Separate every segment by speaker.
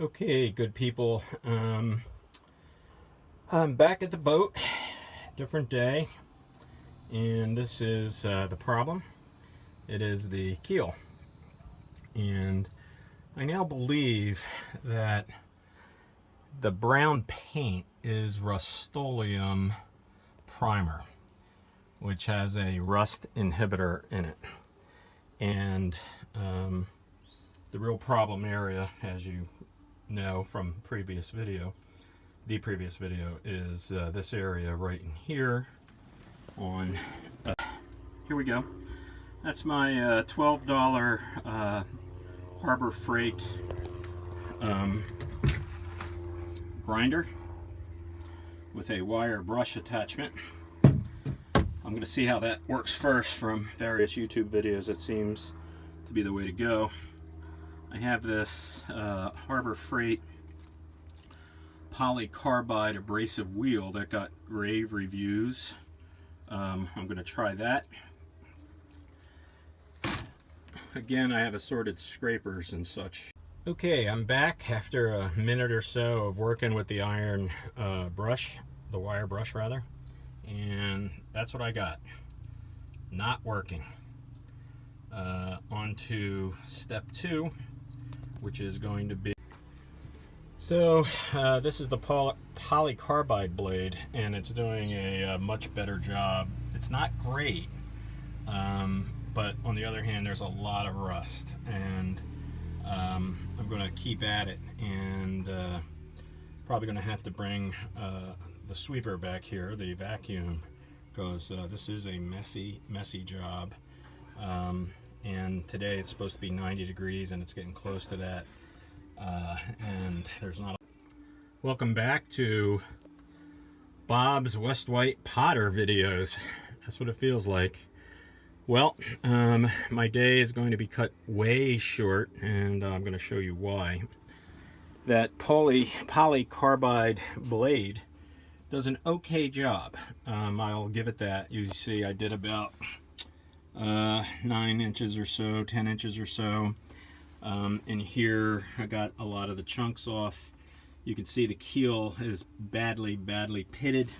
Speaker 1: Okay, good people. I'm back at the boat, different day, and this is the problem. It is the keel, and I now believe that the brown paint is Rustoleum primer, which has a rust inhibitor in it. And the real problem area, as you know from the previous video, is this area right in here. Here we go. That's my $12 Harbor Freight grinder with a wire brush attachment. I'm going to see how that works first. From various YouTube videos, it seems to be the way to go. I have this Harbor Freight polycarbide abrasive wheel that got rave reviews. I'm going to try that. Again, I have assorted scrapers and such. Okay, I'm back after a minute or so of working with the iron brush, the wire brush rather, and that's what I got. Not working. On to step 2, which is going to be, so this is the polycarbide blade, and it's doing a much better job. It's not great, but on the other hand, there's a lot of rust, and I'm going to keep at it, and probably going to have to bring the sweeper back here, the vacuum, because this is a messy job. And today it's supposed to be 90 degrees, and it's getting close to that. And there's not. Welcome back to Bob's West White Potter videos. That's what it feels like. Well, my day is going to be cut way short, and I'm going to show you why. That polycarbide blade does an okay job. I'll give it that. You see, I did about 9 inches or so, 10 inches or so. And here I got a lot of the chunks off. You can see the keel is badly pitted.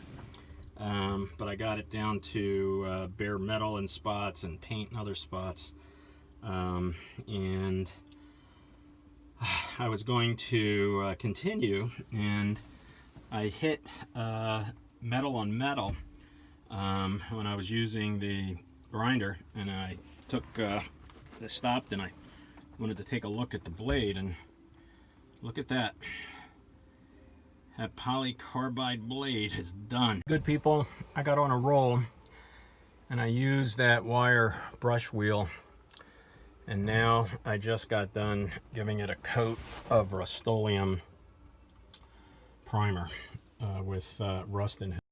Speaker 1: But I got it down to bare metal in spots and paint in other spots. And I was going to continue, and I hit metal on metal when I was using the grinder, and I stopped, and I wanted to take a look at the blade, and look at that. That polycarbide blade is done. Good people, I got on a roll, and I used that wire brush wheel, and now I just got done giving it a coat of Rustoleum primer with rust in it.